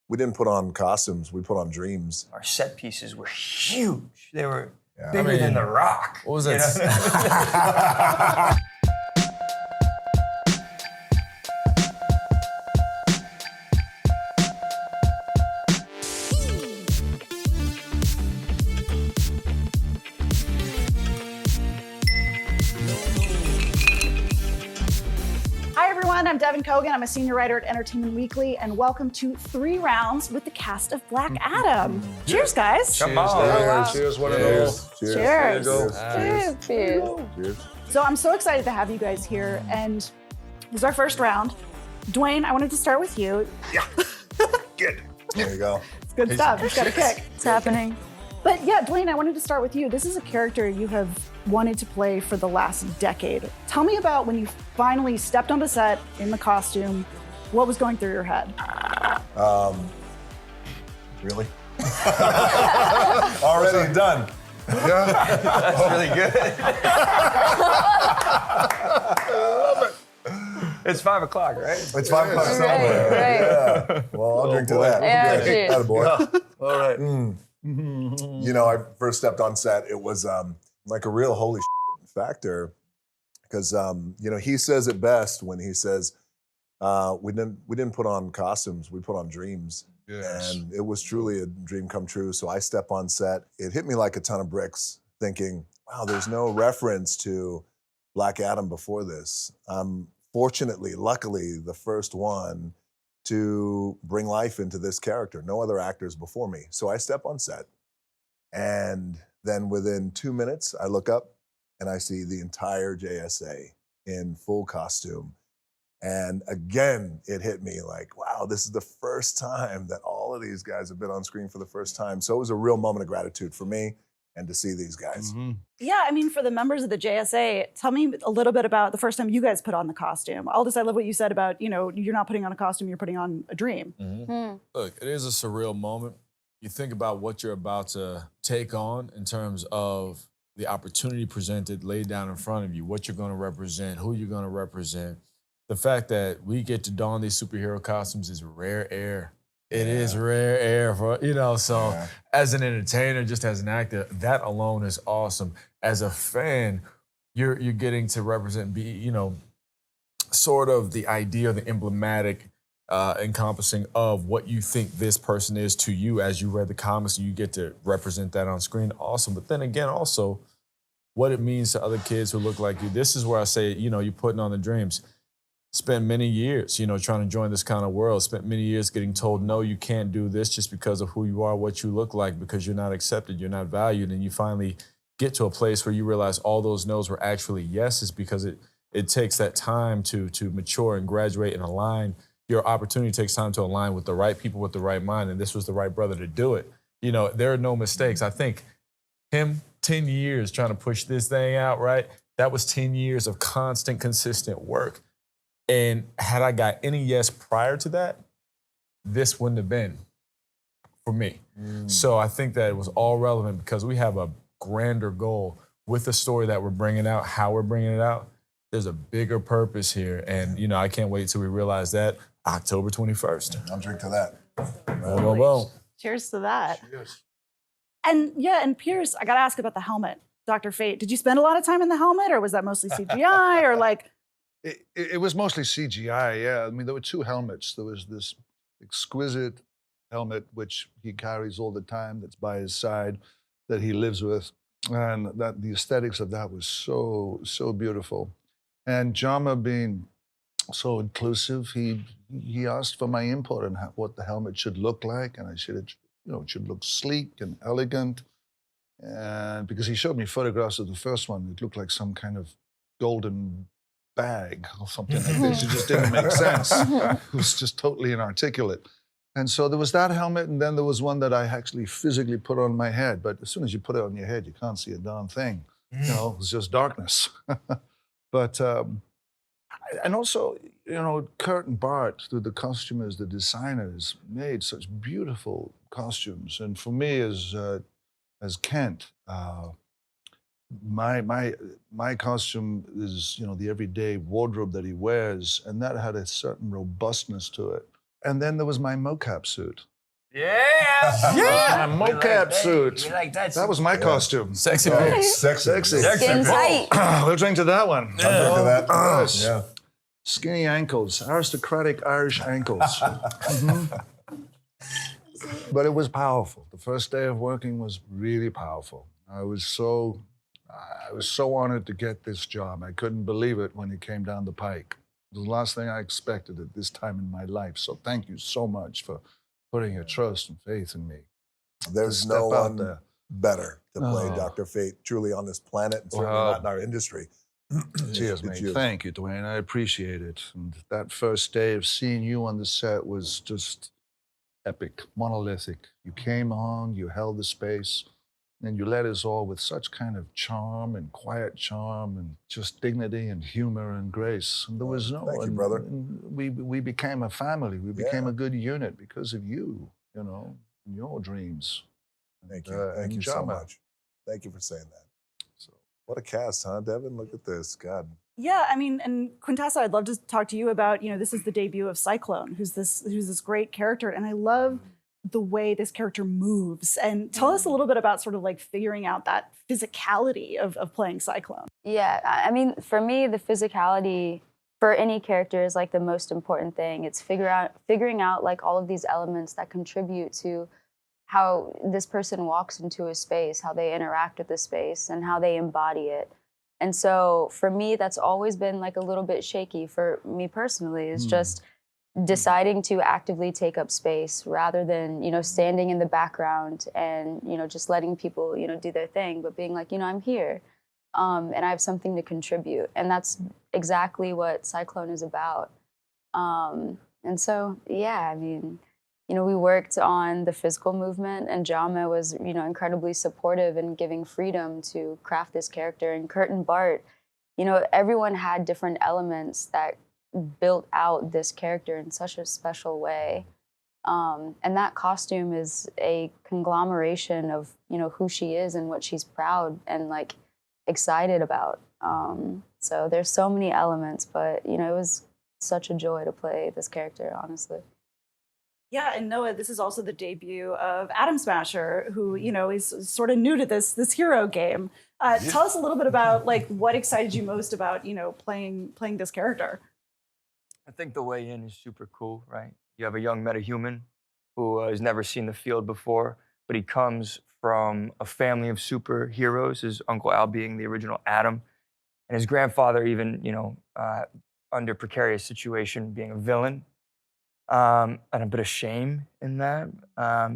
We didn't put on costumes, we put on dreams. Our set pieces were huge. They were Yeah. bigger than The Rock. What was you that? know? Hi everyone, I'm Devin Kogan. I'm a senior writer at Entertainment Weekly, and welcome to 3 Rounds with the cast of Black Adam. Cheers, guys. Come on. Cheers, cheers, one and all. Cheers. Cheers. Cheers. Cheers. So I'm so excited to have you guys here, and this is our first round. Dwayne, I wanted to start with you. Yeah. Good. There you go. It's good stuff. It's got a kick. It's happening. But yeah, Dwayne, I wanted to start with you. This is a character you have wanted to play for the last decade. Tell me about when you finally stepped on the set in the costume. What was going through your head? Really? Already done. Yeah. That's really good. It's 5 o'clock, right? It's 5 o'clock Right, somewhere. right. Yeah. Well, I'll drink to that. Yeah, Okay. cheers. Attaboy. All right. You know, I first stepped on set, it was like a real holy factor because, you know, he says it best when he says, we didn't put on costumes, we put on dreams. Yes. And it was truly a dream come true. So I step on set. It hit me like a ton of bricks thinking, wow, there's no reference to Black Adam before this. I'm fortunately, luckily, the first one to bring life into this character. No other actors before me. So I step on set, and then within 2 minutes, I look up and I see the entire JSA in full costume. And again, it hit me like, wow, this is the first time that all of these guys have been on screen for the first time. So it was a real moment of gratitude for me and to see these guys. Yeah, I mean, for the members of the JSA, tell me a little bit about the first time you guys put on the costume. Aldous, I love what you said about, you know, you're not putting on a costume, you're putting on a dream. Look, it is a surreal moment. You think about what you're about to take on in terms of the opportunity presented, laid down in front of you, what you're going to represent, who you're going to represent. The fact that we get to don these superhero costumes is rare air. It is rare air for, you know, so as an entertainer, just as an actor, that alone is awesome. As a fan, you're getting to represent, you know, sort of the idea, the emblematic encompassing of what you think this person is to you as you read the comics and you get to represent that on screen. Awesome. But then again, also what it means to other kids who look like you. This is where I say, you know, you're putting on the dreams. Spent many years, you know, trying to join this kind of world. Spent many years getting told, no, you can't do this just because of who you are, what you look like, because you're not accepted, you're not valued. And you finally get to a place where you realize all those no's were actually yeses because it takes that time to mature and graduate and align. Your opportunity takes time to align with the right people with the right mind. And this was the right brother to do it. You know, there are no mistakes. I think him 10 years trying to push this thing out, right? That was 10 years of constant, consistent work. And had I got any yes prior to that, this wouldn't have been for me. So I think that it was all relevant because we have a grander goal with the story that we're bringing out, how we're bringing it out. There's a bigger purpose here. And, you know, I can't wait till we realize that October 21st. I'll drink to that. Boom, boom, boom. Cheers to that. Cheers. And yeah, and Pierce, I gotta ask about the helmet. Dr. Fate, did you spend a lot of time in the helmet or was that mostly CGI or like? It was mostly CGI, yeah. I mean, there were 2 helmets. There was this exquisite helmet, which he carries all the time, that's by his side, that he lives with. And that the aesthetics of that was so, so beautiful. And Jama being so inclusive, he asked for my input on what the helmet should look like. And I said, it should look sleek and elegant. And because he showed me photographs of the first one, it looked like some kind of golden bag or something like this. It just didn't make sense. It was just totally inarticulate. And so there was that helmet, and then there was one that I actually physically put on my head. But as soon as you put it on your head, you can't see a darn thing. You know, it's just darkness. But, and also, you know, Kurt and Bart, the costumers, the designers, made such beautiful costumes. And for me as Kent, my costume is, you know, the everyday wardrobe that he wears, and that had a certain robustness to it. And then there was my mocap suit. Yeah. A mocap suit. We like that. That was my costume. Sexy Oh, face. sexy. Skin tight. We'll drink to that one. Look at that. Yes. Yeah. Skinny ankles, aristocratic Irish ankles. Mhm. But it was powerful. The first day of working was really powerful. I was so honored to get this job. I couldn't believe it when it came down the pike. It was the last thing I expected at this time in my life. So thank you so much for putting your trust and faith in me. There's Step no out one there. better to play Oh. Dr. Fate truly on this planet and certainly Well, not in our industry. Cheers, It's mate. you. Thank you, Dwayne. I appreciate it. And that first day of seeing you on the set was just epic, monolithic. You came on, you held the space, and you led us all with such kind of charm and quiet charm and just dignity and humor and grace. And there was no. Thank you, and- brother. and we became a family. We became Yeah. a good unit because of you, and your dreams. Thank And, you. Thank and you so Jama. much. Thank you for saying that. So, What a cast, huh, Devin? Look at this. God. Yeah, I mean, and Quintessa, I'd love to talk to you about, this is the debut of Cyclone, who's this great character, and I love the way this character moves. And tell us a little bit about sort of like figuring out that physicality of playing Cyclone. Yeah, I mean, for me, the physicality for any character is like the most important thing. It's figuring out like all of these elements that contribute to how this person walks into a space, how they interact with the space, and how they embody it. And so for me, that's always been like a little bit shaky for me personally, is just deciding to actively take up space rather than, standing in the background and, just letting people, do their thing, but being like, I'm here and I have something to contribute. And that's exactly what Cyclone is about. And so, yeah, I mean, we worked on the physical movement, and Jama was, incredibly supportive and giving freedom to craft this character. And Kurt and Bart, everyone had different elements that built out this character in such a special way. And that costume is a conglomeration of, who she is and what she's proud and like excited about. So there's so many elements, but, it was such a joy to play this character, honestly. Yeah, and Noah, this is also the debut of Atom Smasher, who, is sort of new to this hero game. Tell us a little bit about like what excited you most about, playing this character. I think the way in is super cool, right? You have a young metahuman who has never seen the field before, but he comes from a family of superheroes, his Uncle Al being the original Atom, and his grandfather even, under precarious situation, being a villain, and a bit of shame in that.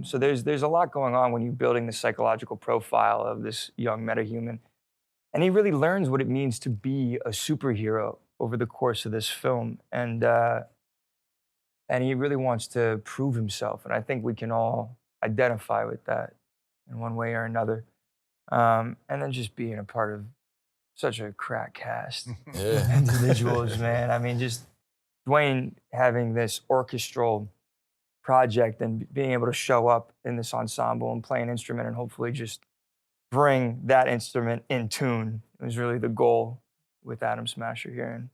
So there's a lot going on when you're building the psychological profile of this young metahuman. And he really learns what it means to be a superhero over the course of this film. And he really wants to prove himself. And I think we can all identify with that in one way or another. And then just being a part of such a crack cast Yeah. individuals, man. I mean, just Dwayne having this orchestral project and being able to show up in this ensemble and play an instrument and hopefully just bring that instrument in tune was really the goal with Atom Smasher here, and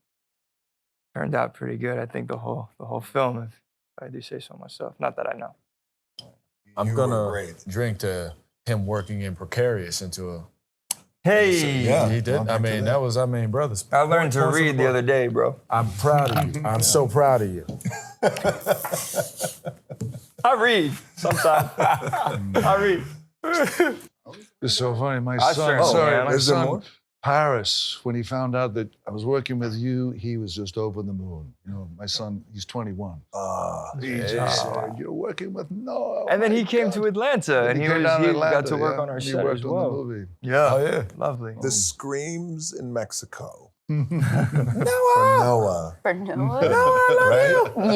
turned out pretty good. I think the whole film, if I do say so myself. Not that I know. I'm You were gonna great. drink to him working in Precarious into a. Hey, Yeah. He did. I'll I drink to mean, that. that was, brothers. I learned to Points of read the book. other day, bro. I'm proud of you. I'm so proud of you. I read sometimes. I read. it's so funny. My I son, certainly sorry, am. my Is there son, more? Paris, when he found out that I was working with you, he was just over the moon. My son, he's 21. He just said, "You're working with Noah." And then my he came God." to Atlanta, and he came was down to he got Atlanta, to work yeah. on our He set worked as on well. the movie. Yeah. Oh yeah. Lovely. The screams in Mexico. yeah. For Noah. For Noah? Right?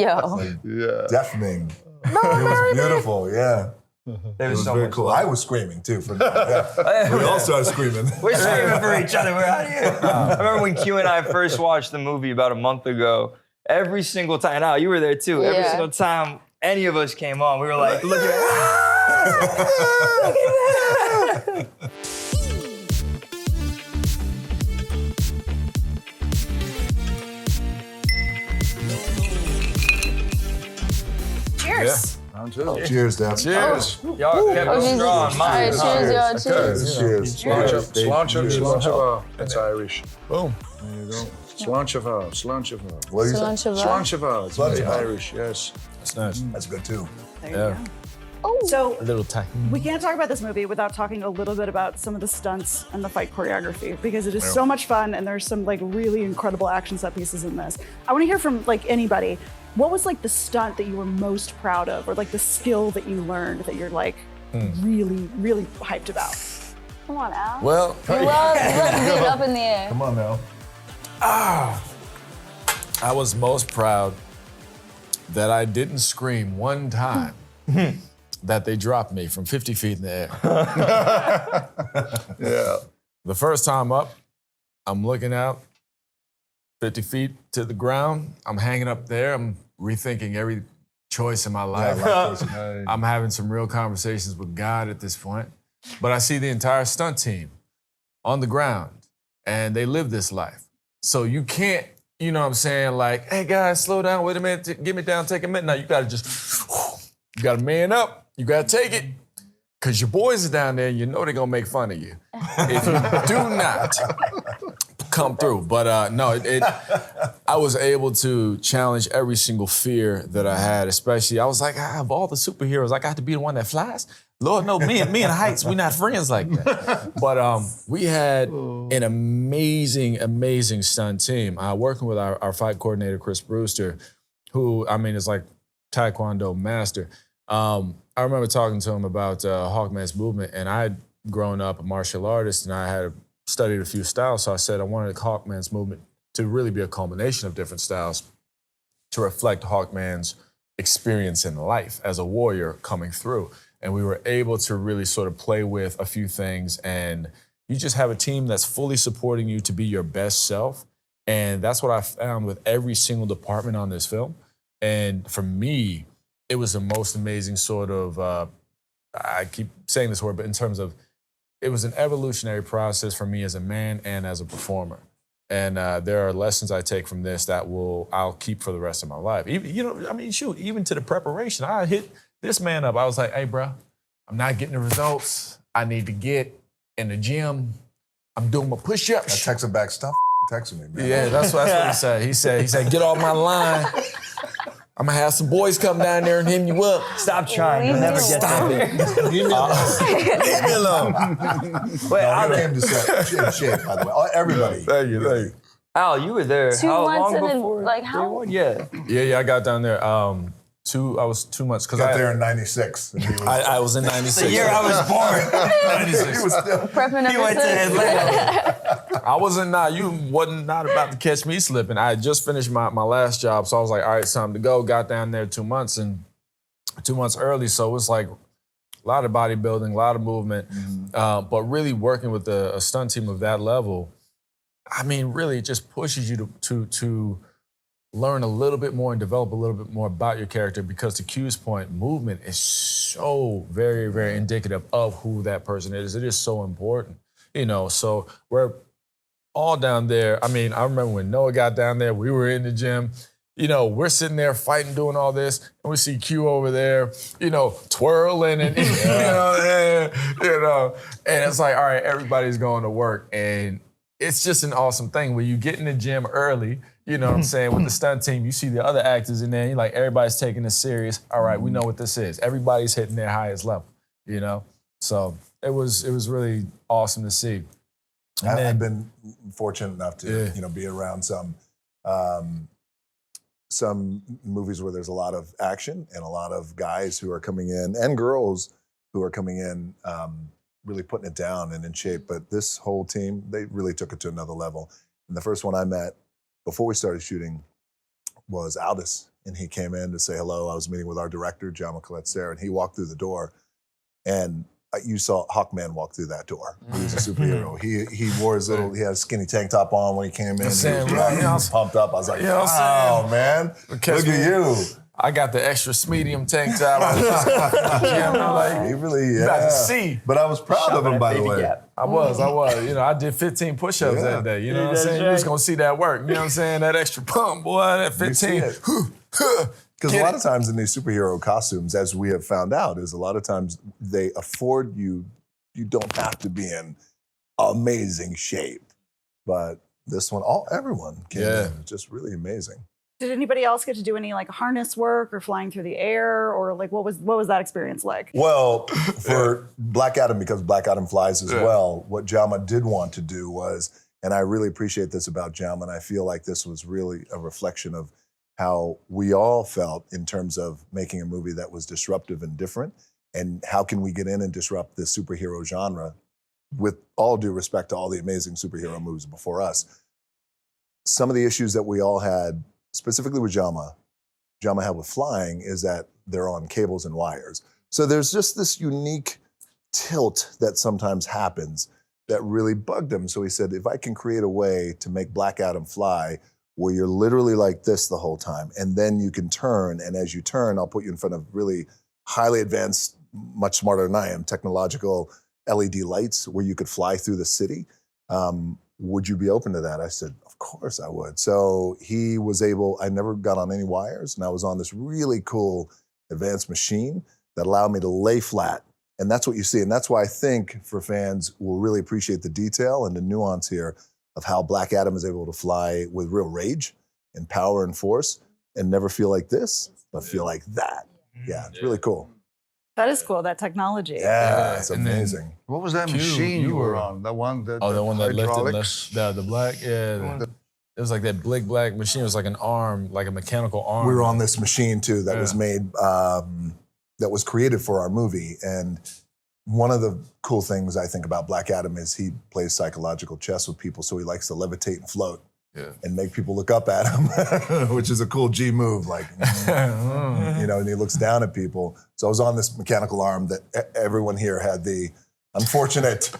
Yo. Deafening. It was beautiful, yeah. There It was was so very much cool. love. I was screaming too for Noah. Yeah. We all started screaming. We're screaming for each other. We're out here. I remember when Q and I first watched the movie about a month ago. Every single time, now you were there too. Every Yeah. single time any of us came on, we were like, look at Cheers. Yeah. Round two. Cheers, Deb. Cheers. Y'all kept Oh, it Jesus. strong. All right, cheers, y'all. Cheers. Cheers. Sláinte. That's Irish. Boom. There you go. Sláinte. What do you say? Cilantro. It's very Sláinte. Irish, yes. That's nice. That's good too. There you Yeah. go. Oh, So A little tacky. we can't talk about this movie without talking a little bit about some of the stunts and the fight choreography because it is so much fun and there's some like really incredible action set pieces in this. I want to hear from like anybody. What was like the stunt that you were most proud of or like the skill that you learned that you're like really, really hyped about? come on, Al. Well, You love being up in the air. Come on now. I was most proud that I didn't scream one time that they dropped me from 50 feet in the air. Yeah. The first time up, I'm looking out 50 feet to the ground. I'm hanging up there. I'm rethinking every choice in my life. I'm having some real conversations with God at this point. But I see the entire stunt team on the ground and they live this life. So you can't, you know what I'm saying, like, hey guys, slow down, wait a minute, get me down, take a minute. Now you gotta just, you gotta man up, you gotta take it. Cause your boys are down there and you know they're gonna make fun of you. If you do not come through. But no, I was able to challenge every single fear that I had, especially, I was like, of all the superheroes, I got to be the one that flies. Lord, no, me and Heights, we're not friends like that. But we had an amazing stunt team. Working with our fight coordinator, Chris Brewster, who, I mean, is like Taekwondo master. I remember talking to him about Hawkman's movement, and I had grown up a martial artist, and I had studied a few styles, so I said I wanted Hawkman's movement to really be a culmination of different styles to reflect Hawkman's experience in life as a warrior coming through. And we were able to really sort of play with a few things, and you just have a team that's fully supporting you to be your best self. And that's what I found with every single department on this film. And for me, it was the most amazing sort of, I keep saying this word, but in terms of, it was an evolutionary process for me as a man and as a performer. And there are lessons I take from this that I'll keep for the rest of my life. Even, you know, I mean, shoot, even to the preparation, I hit this man up. I was like, hey, bro, I'm not getting the results I need to get in the gym. I'm doing my push-ups. I texted back, stop texting me, man. Yeah, that's what he said. He said, get off my line. I'm gonna have some boys come down there and hit you up. Stop trying. You'll never get there. Leave me alone. Leave me alone. Wait, I came to set in shape, by the way. Everybody. Thank you. Al, you were there 2 how months long in before? like day how? one? Yeah. Yeah, I got down there. I was 2 months because Got there in 96. And he was, I was in 96. The year I was born. 96. he was still. Prepping He went to ever since. Atlanta. I wasn't not about to catch me slipping. I had just finished my last job, so I was like, all right, it's time to go. Got down there 2 months, and 2 months early, so it was like a lot of bodybuilding, a lot of movement, but really working with a stunt team of that level, I mean, really it just pushes you to learn a little bit more and develop a little bit more about your character, because to Q's point, movement is so very, very indicative of who that person is. It is so important, you know, so we're all down there. I mean, I remember when Noah got down there, we were in the gym, you know, we're sitting there fighting, doing all this, and we see Q over there, you know, twirling and, you know, and it's like, all right, everybody's going to work. And it's just an awesome thing when you get in the gym early, you know what I'm saying, with the stunt team, you see the other actors in there, you're like, everybody's taking this serious. All right, we know what this is. Everybody's hitting their highest level, you know? So it was really awesome to see. And I've been fortunate enough to, you know, be around some movies where there's a lot of action and a lot of guys who are coming in and girls who are coming in really putting it down and in shape. But this whole team, they really took it to another level. And the first one I met before we started shooting was Aldis. And he came in to say hello. I was meeting with our director, John Colette-Serra, and he walked through the door. And you saw Hawkman walk through that door. He was a superhero. He wore his little, he had a skinny tank top on when he came in. He was pumped up. I was like, wow, man, look at you. I got the extra medium tank top. Like, He really, about to see. But I was proud of him, by the way. I was. You know, I did 15 push-ups that day. You know what I'm saying? You was gonna see that work. You know what I'm saying? That extra pump, boy, that 15. Because a lot of times in these superhero costumes, as we have found out, is a lot of times they afford you don't have to be in amazing shape. But this one, everyone came in. It's just really amazing. Did anybody else get to do any like harness work or flying through the air, or like what was that experience like? Well, for Black Adam, because Black Adam flies as well, what Jama did want to do was, and I really appreciate this about Jama, and I feel like this was really a reflection of how we all felt in terms of making a movie that was disruptive and different, and how can we get in and disrupt the superhero genre with all due respect to all the amazing superhero movies before us. Some of the issues that we all had, specifically with Jama had with flying, is that they're on cables and wires. So there's just this unique tilt that sometimes happens that really bugged him. So he said, if I can create a way to make Black Adam fly where you're literally like this the whole time, and then you can turn, and as you turn, I'll put you in front of really highly advanced, much smarter than I am, technological LED lights where you could fly through the city. Would you be open to that? I said, of course I would. So he was able, I never got on any wires, and I was on this really cool advanced machine that allowed me to lay flat. And that's what you see. And that's why I think for fans will really appreciate the detail and the nuance here of how Black Adam is able to fly with real rage and power and force and never feel like this, but feel like that. Yeah, it's really cool. That is cool, that technology. Yeah, it's and then- amazing. What was that Q, machine you you were were- on? The one that Oh, the one that hydraulics? lifted the black, it was like that big black machine. It was like an arm, like a mechanical arm. We were on this machine too that was made, that was created for our movie. And one of the cool things I think about Black Adam is he plays psychological chess with people, so he likes to levitate and float and make people look up at him, which is a cool G move, like, you know, and he looks down at people. So I was on this mechanical arm that everyone here had the unfortunate.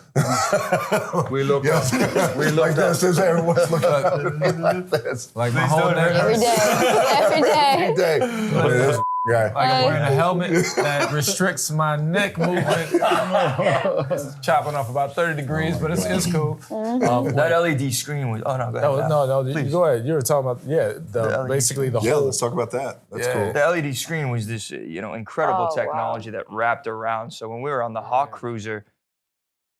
We looked up. We looked like this, as everyone's looking up at me like this. Like my whole neck. Every day. Every day. Every day. Look at this guy. Like I'm wearing a helmet that restricts my neck movement. It's chopping off about 30 degrees, but it's cool. That LED screen was, oh no, go ahead. No, you go ahead. You were talking about, LED basically the Yeah, whole. let's talk about that. That's Yeah. cool. The LED screen was this, incredible Oh, wow. technology that wrapped around. So when we were on the Hawk Cruiser,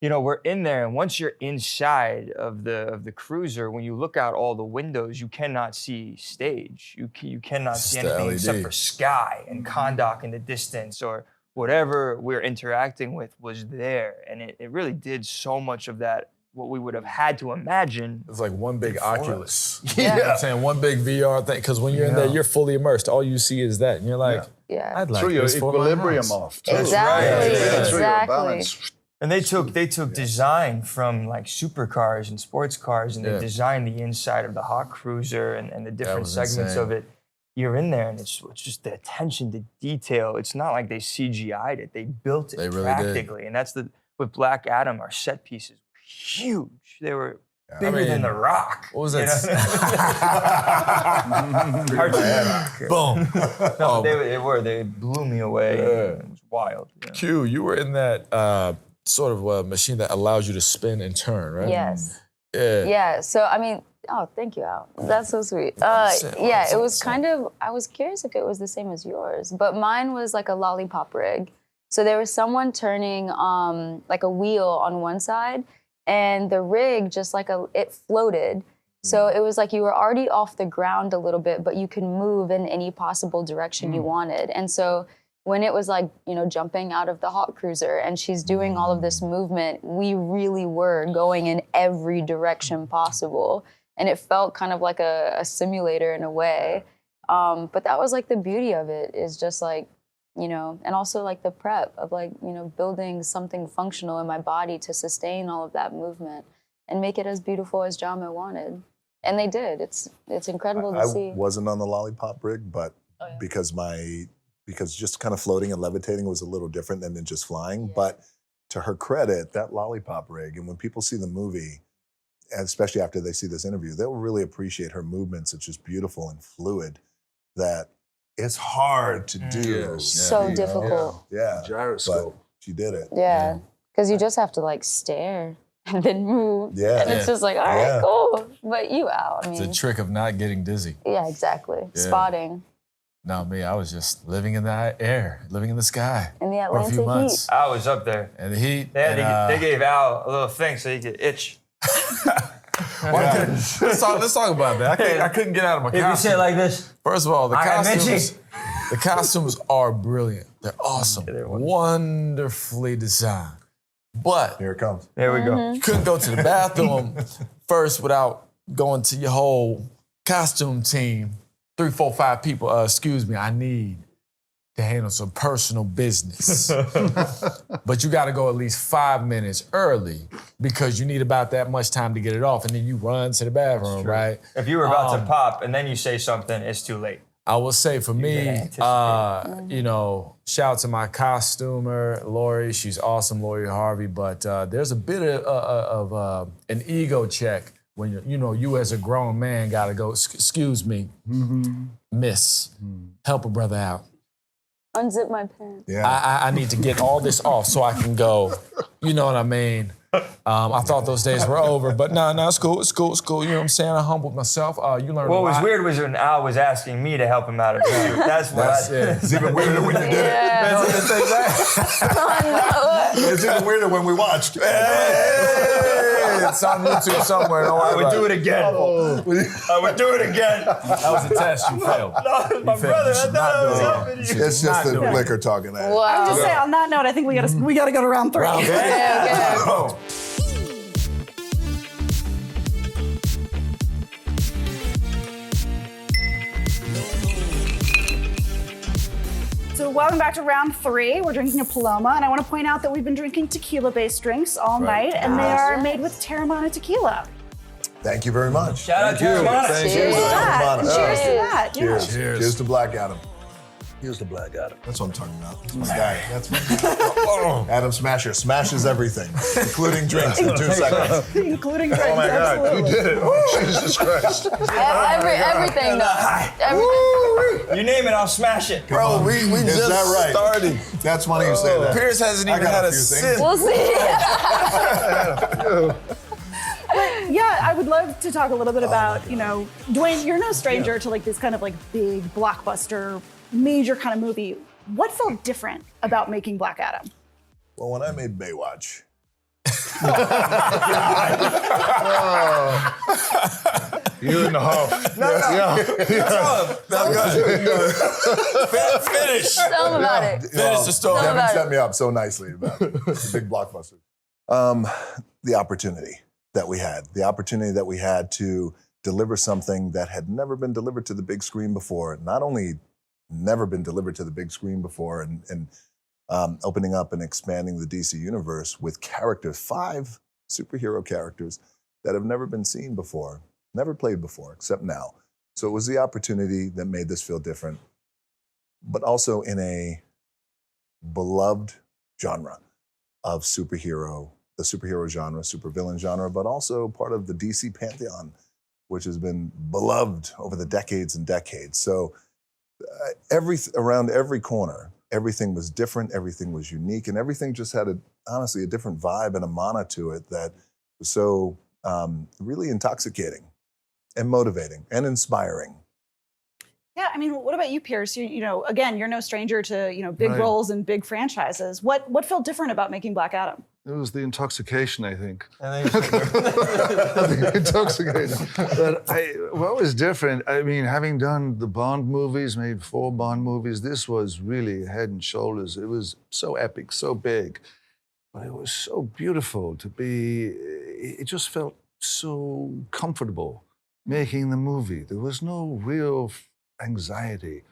we're in there, and once you're inside of the cruiser, when you look out all the windows, you cannot see stage. You cannot It's see the anything except LED. for sky and Kondak in the distance, or whatever we're interacting with was there. And it really did so much of that, what we would have had to imagine. It's like one big Oculus. Yeah. You know what I'm saying? One big VR thing. Because when you're in there, you're fully immersed. All you see is that. And you're like, Yeah. I'd like Threw your this for my equilibrium house. off. too. Exactly. right. Yeah, threw your Exactly. balance. And they took design from like supercars and sports cars, and they Yeah. designed the inside of the Hawk Cruiser and the different was segments insane. of it. You're in there, and it's just the attention to detail. It's not like they CGI'd it; they built it They really did. practically. And that's with Black Adam. Our set pieces were huge. They were bigger mean, than The Rock. What was you that? know? Hard to- Boom. No, they blew me away. It was wild. Yeah. Q, you were in that sort of machine that allows you to spin and turn, right? Yes. Yeah. Yeah. So I mean, oh, thank you, Al. That's so sweet. Awesome, Yeah, it awesome, was awesome. kind of. I was curious if it was the same as yours, but mine was like a lollipop rig. So there was someone turning like a wheel on one side, and the rig just like it floated. So it was like you were already off the ground a little bit, but you can move in any possible direction you wanted. And so when it was like, jumping out of the Hawk Cruiser and she's doing all of this movement, we really were going in every direction possible. And it felt kind of like a simulator in a way. But that was like the beauty of it, is just like, and also like the prep of like, building something functional in my body to sustain all of that movement and make it as beautiful as Jama wanted. And they did. It's incredible to I see. wasn't on the lollipop rig, but because just kind of floating and levitating was a little different than just flying. But to her credit, that lollipop rig, and when people see the movie, and especially after they see this interview, they'll really appreciate her movements. It's just beautiful and fluid. That it's hard to do. So you know? difficult. Yeah, but Gyroscope. she did it. Yeah. Because you just have to like stare and then move. Yeah. And it's just like, all right, Yeah. cool. But you out. I It's mean, a trick of not getting dizzy. yeah, exactly. Yeah. Spotting. No, me, I was just living in the air, living in the sky In the for a few Atlanta months. heat. I was up there. And the heat. They gave Al a little thing so he could itch. Let's talk about that. I couldn't get out of my If you costume. say it like this, First of all, the I am costumes are brilliant. They're awesome, they're wonderfully designed. But Here it comes. there we go. you couldn't go to the bathroom first without going to your whole costume team. 3, 4, 5 people. Excuse me, I need to handle some personal business. But you got to go at least 5 minutes early because you need about that much time to get it off, and then you run to the bathroom, right? If you were about to pop and then you say something, it's too late. I will say for me, anticipate. you know, shout out to my costumer, Lori. She's awesome, Lori Harvey. But there's a bit of an ego check when you as a grown man got to go, excuse me, miss, help a brother out. Unzip my pants. Yeah. I need to get all this off so I can go. You know what I mean? I thought those days were over, but no, it's cool. It's cool. You know what I'm saying? I humbled myself. You learn What a was lot. weird was when Al was asking me to help him out of the suit. That's what That's I it. It's even weirder when you did it. Yeah. It's even weirder when we watched. It's on YouTube somewhere. Don't worry I would about do it again. I would do it again. That was a test. You failed. No, my failed. brother, You I should thought not I was do it. helping you. It's just Not the doing it. liquor talking at it. Wow. Just say on that note, I think we gotta go to round 3. Round three. Okay. Oh. So welcome back to round 3. We're drinking a Paloma, and I want to point out that we've been drinking tequila-based drinks all night, and they are made with Terramana tequila. Thank you very much. Shout out to Terramana. Thank Cheers. you. That, and Terramana. cheers to that. Yeah. Cheers. Cheers. Cheers to Black Adam. Here's the Black Adam. That's what I'm talking about. That's my guy. That's my Adam Smasher smashes everything, including drinks in 2 seconds. Including drinks, Oh my God, absolutely. you did it. Jesus Christ. Everything though. Everything. You name it, I'll smash it. Bro, we Is just that right? started. That's funny you say that. Pierce hasn't I even got had a a few sip. things. We'll see. Yeah, I would love to talk a little bit about, Dwayne, you're no stranger to like this kind of like big blockbuster, major kind of movie. What felt different about making Black Adam? Well, when I made Baywatch, You in the Huff. Finish. Tell them about it. Finish the story. Tell 'em Devin about set it. me up so nicely about it. It's a big blockbuster. The opportunity that we had to deliver something that had never been delivered to the big screen before. Not only never been delivered to the big screen before, and opening up and expanding the DC universe with characters, 5 superhero characters that have never been seen before, never played before, except now. So it was the opportunity that made this feel different, but also in a beloved genre of superhero, the superhero genre, supervillain genre, but also part of the DC pantheon, which has been beloved over the decades and decades. So around every corner, everything was different, everything was unique, and everything just had honestly a different vibe and a mana to it that was so really intoxicating and motivating and inspiring. Yeah, I mean, what about you, Pierce? Again, you're no stranger to big Right. roles and big franchises. What felt different about making Black Adam? It was the intoxication, I think. And then The intoxication. But what was different, I mean, having done the Bond movies, made 4 Bond movies, this was really head and shoulders. It was so epic, so big. But it was so beautiful to be, it just felt so comfortable making the movie. There was no real anxiety.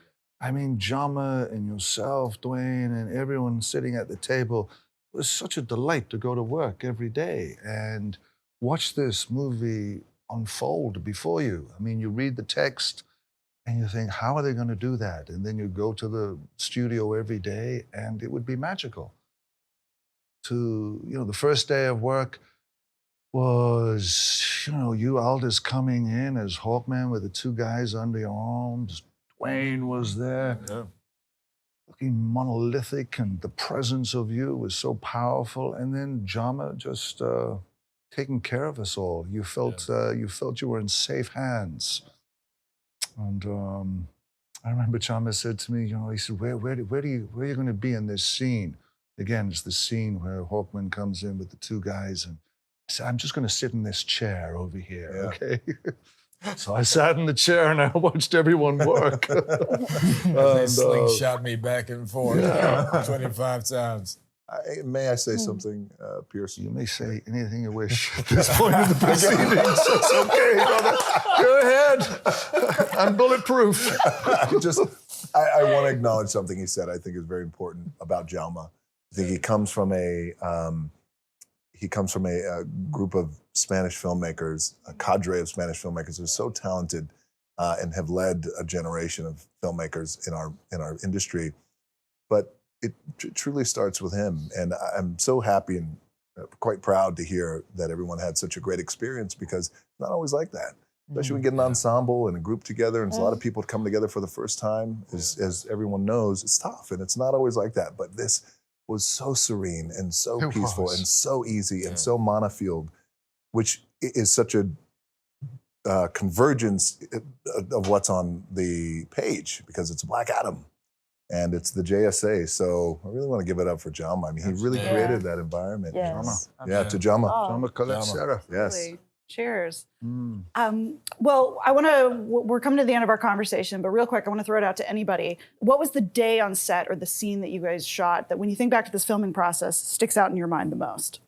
I mean, Jama and yourself, Dwayne, and everyone sitting at the table, it was such a delight to go to work every day and watch this movie unfold before you. I mean, you read the text and you think, how are they going to do that? And then you go to the studio every day and it would be magical. The first day of work was, you Aldous coming in as Hawkman with the 2 guys under your arms. Dwayne was there. Yeah. Looking monolithic, and the presence of you was so powerful. And then Jama just taking care of us all. You felt you were in safe hands. And I remember Thomas said to me, he said, where are you going to be in this scene? Again, it's the scene where Hawkman comes in with the two guys, and I said, I'm just going to sit in this chair over here, okay? So I sat in the chair and I watched everyone work. They slingshot me back and forth 25 times. May I say something, Pierce? You may say anything you wish at this point in the proceedings. It's okay, brother. Go ahead. I'm bulletproof. I want to acknowledge something he said I think is very important about Djalma. I think he comes from a group of Spanish filmmakers, a cadre of Spanish filmmakers who are so talented and have led a generation of filmmakers in our industry. But it truly starts with him, and I'm so happy and quite proud to hear that everyone had such a great experience, because it's not always like that. Especially when we get an ensemble and a group together, and there's a lot of people come together for the first time. As everyone knows, it's tough, and it's not always like that. But this was so serene and so peaceful and so easy and so monofield, which is such a convergence of what's on the page, because it's Black Adam. And it's the JSA, so I really want to give it up for Djalma. I mean, he really created that environment. Yes. Yeah, to Djalma. Djalma Colette Serra. Yes. Absolutely. Cheers. Well, we're coming to the end of our conversation, but real quick, I want to throw it out to anybody. What was the day on set or the scene that you guys shot that, when you think back to this filming process, sticks out in your mind the most?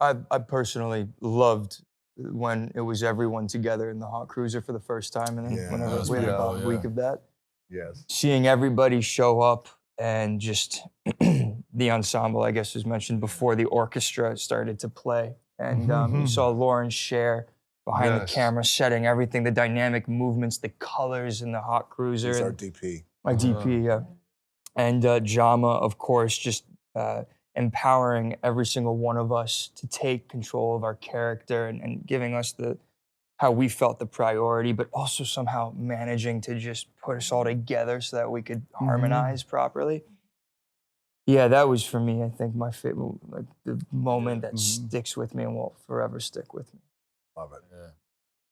I personally loved when it was everyone together in the Hawk Cruiser for the first time, and then whenever we had about a week of that. Yes. Seeing everybody show up, and just the ensemble, I guess, was mentioned before the orchestra started to play. And you saw Lauren Scher behind the camera, setting everything, the dynamic movements, the colors in the Hawk Cruiser. He's our DP. My DP, yeah. And Djalma, of course, just empowering every single one of us to take control of our character, and giving us how we felt the priority, but also somehow managing to just put us all together so that we could harmonize properly. Yeah, that was, for me, I think, my favorite, like the moment that sticks with me and will forever stick with me. Love it. Yeah.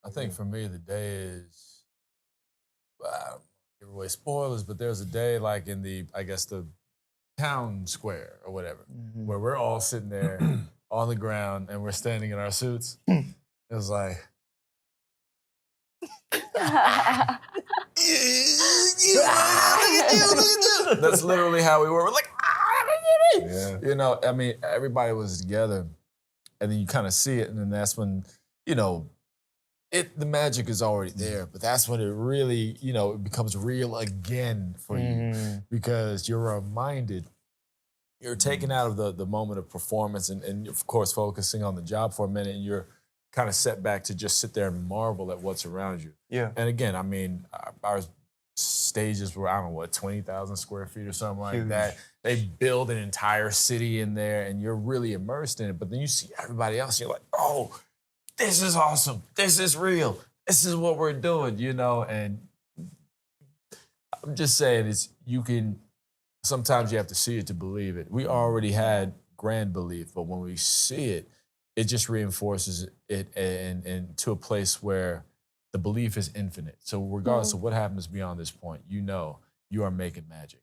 I think for me, the day is, I don't give away spoilers, but there's a day like in the town square or whatever, where we're all sitting there on the ground and we're standing in our suits. It was like, that's literally how we were. We're like, you know, I mean, everybody was together, and then you kind of see it, and then that's when, you know, the magic is already there, but that's when it really, you know, it becomes real again for you, because you're reminded, you're taken out of the moment of performance and of course focusing on the job for a minute, and you're kind of set back to just sit there and marvel at what's around you. Yeah. And again, I mean, our stages were, I don't know what, 20,000 square feet or something like that. They build an entire city in there, and you're really immersed in it. But then you see everybody else, and you're like, oh, this is awesome. This is real. This is what we're doing, you know? And I'm just saying, sometimes you have to see it to believe it. We already had grand belief, but when we see it, it just reinforces it and to a place where the belief is infinite. So regardless of what happens beyond this point, you know you are making magic.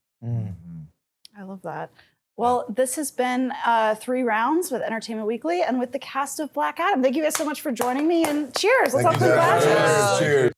I love that. Well, this has been 3 rounds with Entertainment Weekly and with the cast of Black Adam. Thank you guys so much for joining me, and cheers. Let's all Thank you, congratulate. Cheers.